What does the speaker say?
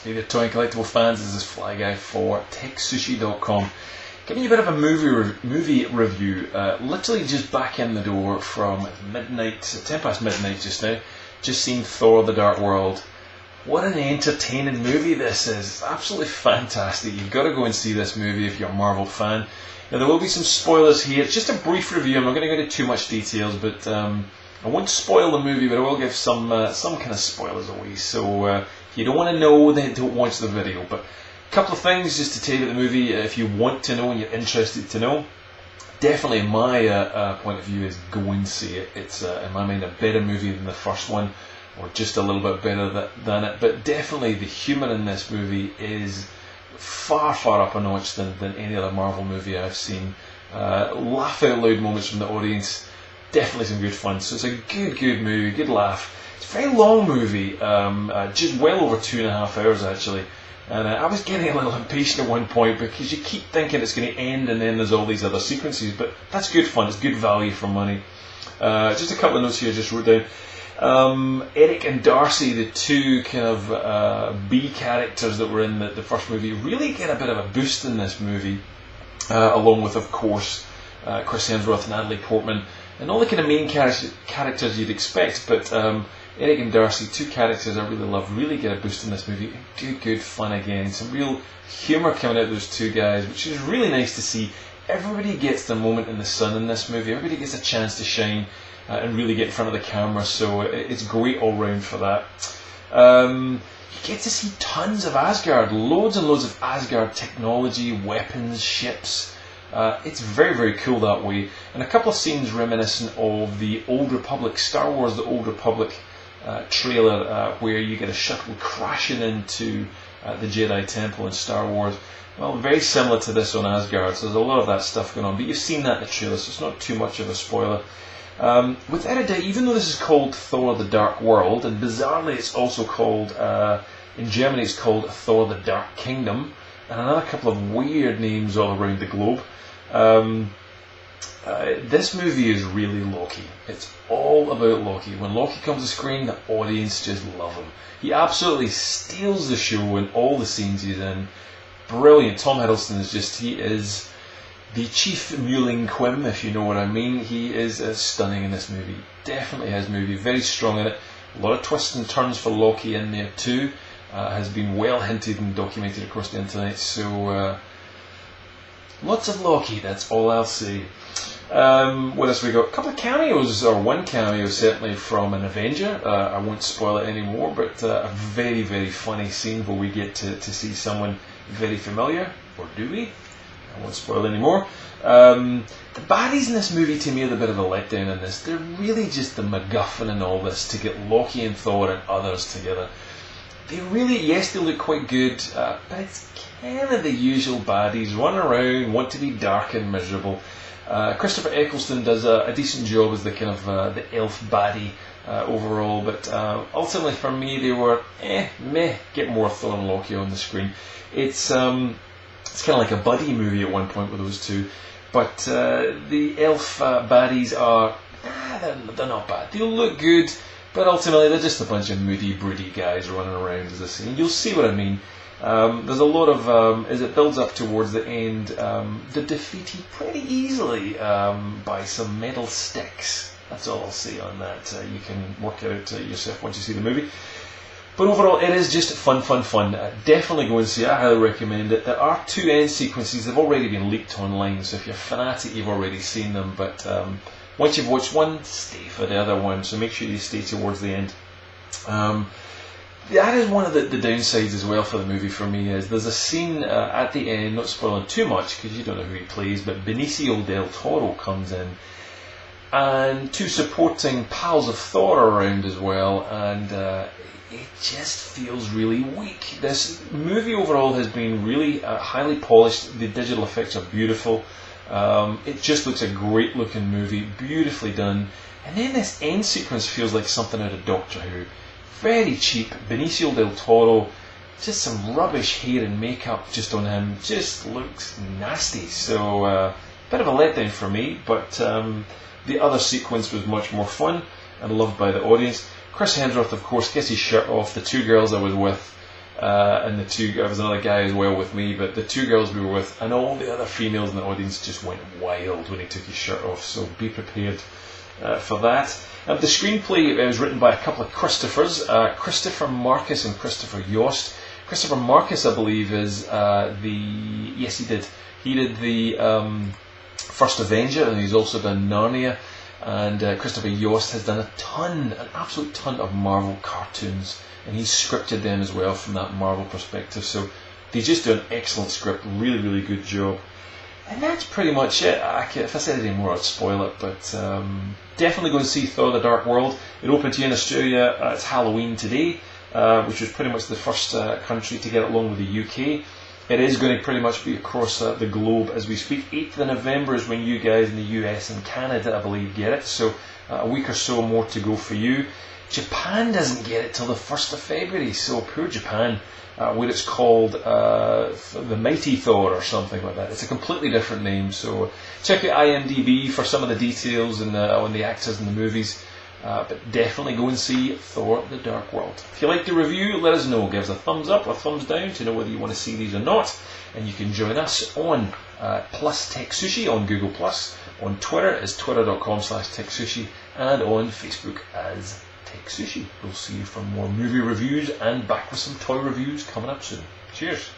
Hey there, toy and collectible fans, this is Fly Guy for TekSushi.com. Giving you a bit of a movie review, literally just back in the door from midnight, 10 past midnight just now. Just seen Thor the Dark World. What an entertaining movie this is. Absolutely fantastic. You've got to go and see this movie if you're a Marvel fan. Now there will be some spoilers here. It's just a brief review. I'm not going to go into too much details, but I won't spoil the movie, but I will give some kind of spoilers away. So if you don't want to know, then don't watch the video. But a couple of things just to tell you about the movie, if you want to know and you're interested to know. Definitely, my point of view is go and see it. It's in my mind a better movie than the first one, or just a little bit better than it. But definitely, the humour in this movie is far up a notch than any other Marvel movie I've seen. Laugh out loud moments from the audience. Definitely some good fun. So it's a good movie, good laugh. It's a very long movie, just well over 2.5 hours actually. And I was getting a little impatient at one point because you keep thinking it's going to end and then there's all these other sequences. But that's good fun, it's good value for money. Just a couple of notes here I just wrote down. Eric and Darcy, the two kind of B characters that were in the first movie, really get a bit of a boost in this movie. Along with, of course, Chris Hemsworth, Natalie Portman, and all the kind of main characters you'd expect. But Eric and Darcy, two characters I really love, really get a boost in this movie. Good fun again. Some real humour coming out of those two guys, which is really nice to see. Everybody gets their moment in the sun in this movie. Everybody gets a chance to shine and really get in front of the camera. So it's great all round for that. You get to see tons of Asgard, loads and loads of Asgard technology, weapons, ships. It's very cool that way. And a couple of scenes reminiscent of the Old Republic, Star Wars The Old Republic trailer, where you get a shuttle crashing into the Jedi Temple in Star Wars. Well, very similar to this on Asgard, so there's a lot of that stuff going on. But you've seen that in the trailer, so it's not too much of a spoiler. Without a doubt, even though this is called Thor the Dark World, and bizarrely it's also called, in Germany it's called Thor the Dark Kingdom, and another couple of weird names all around the globe. This movie is really Loki. It's all about Loki. When Loki comes to screen, the audience just love him. He absolutely steals the show in all the scenes he's in. Brilliant. Tom Hiddleston is he is the chief mewling Quim, if you know what I mean. He is stunning in this movie. Definitely his movie. Very strong in it. A lot of twists and turns for Loki in there too. Has been well hinted and documented across the internet. So lots of Loki, that's all I'll say. What else we got? A couple of cameos, or one cameo certainly from an Avenger. I won't spoil it anymore, but a very funny scene where we get to see someone very familiar, or do we? I won't spoil anymore. The baddies in this movie to me are a bit of a letdown in this. They're really just the MacGuffin in all this to get Loki and Thor and others together. They really, yes, they look quite good, but it's kind of the usual baddies, run around, want to be dark and miserable. Christopher Eccleston does a decent job as the kind of the elf baddie overall, but ultimately for me they were meh. Get more Thor and Loki on the screen. It's kind of like a buddy movie at one point with those two, but the elf baddies are they're not bad. They look good. But ultimately, they're just a bunch of moody, broody guys running around as I say. And you'll see what I mean. There's a lot of, as it builds up towards the end, they're defeated pretty easily by some metal sticks. That's all I'll say on that. You can work it out yourself once you see the movie. But overall, it is just fun. Definitely go and see it. I highly recommend it. There are two end sequences. They've already been leaked online, so if you're a fanatic, you've already seen them. But once you've watched one, stay for the other one, so make sure you stay towards the end. That is one of the downsides as well for the movie for me, is there's a scene at the end, not spoiling too much because you don't know who he plays, but Benicio del Toro comes in, and two supporting pals of Thor are around as well, and it just feels really weak. This movie overall has been really highly polished. The digital effects are beautiful. It just looks a great looking movie, beautifully done. And then this end sequence feels like something out of Doctor Who. Very cheap. Benicio del Toro, just some rubbish hair and makeup just on him. Just looks nasty. So, bit of a letdown for me, but the other sequence was much more fun and loved by the audience. Chris Hemsworth, of course, gets his shirt off. The two girls I was with and there was another guy as well with me, but the two girls we were with and all the other females in the audience just went wild when he took his shirt off, so be prepared for that. The screenplay was written by a couple of Christophers, Christopher Marcus and Christopher Yost. Christopher Marcus, I believe, is he did the First Avenger, and he's also done Narnia. And Christopher Yost has done an absolute ton of Marvel cartoons, and he's scripted them as well from that Marvel perspective. So they just do an excellent script, really, really good job. And that's pretty much it. If I said any more, I'd spoil it, but definitely go and see Thor: The Dark World. It opened here in Australia. It's Halloween today, which was pretty much the first country to get it, along with the UK. It is going to pretty much be across the globe as we speak. 8th of November is when you guys in the US and Canada, I believe, get it. So a week or so more to go for you. Japan doesn't get it till the 1st of February. So poor Japan, where it's called The Mighty Thor or something like that. It's a completely different name. So check out IMDb for some of the details on the actors in the movies. But definitely go and see Thor: The Dark World. If you like the review, let us know. Give us a thumbs up or a thumbs down to know whether you want to see these or not. And you can join us on Plus TekSushi on Google+. On Twitter is twitter.com/TekSushi. And on Facebook as TekSushi. We'll see you for more movie reviews and back with some toy reviews coming up soon. Cheers.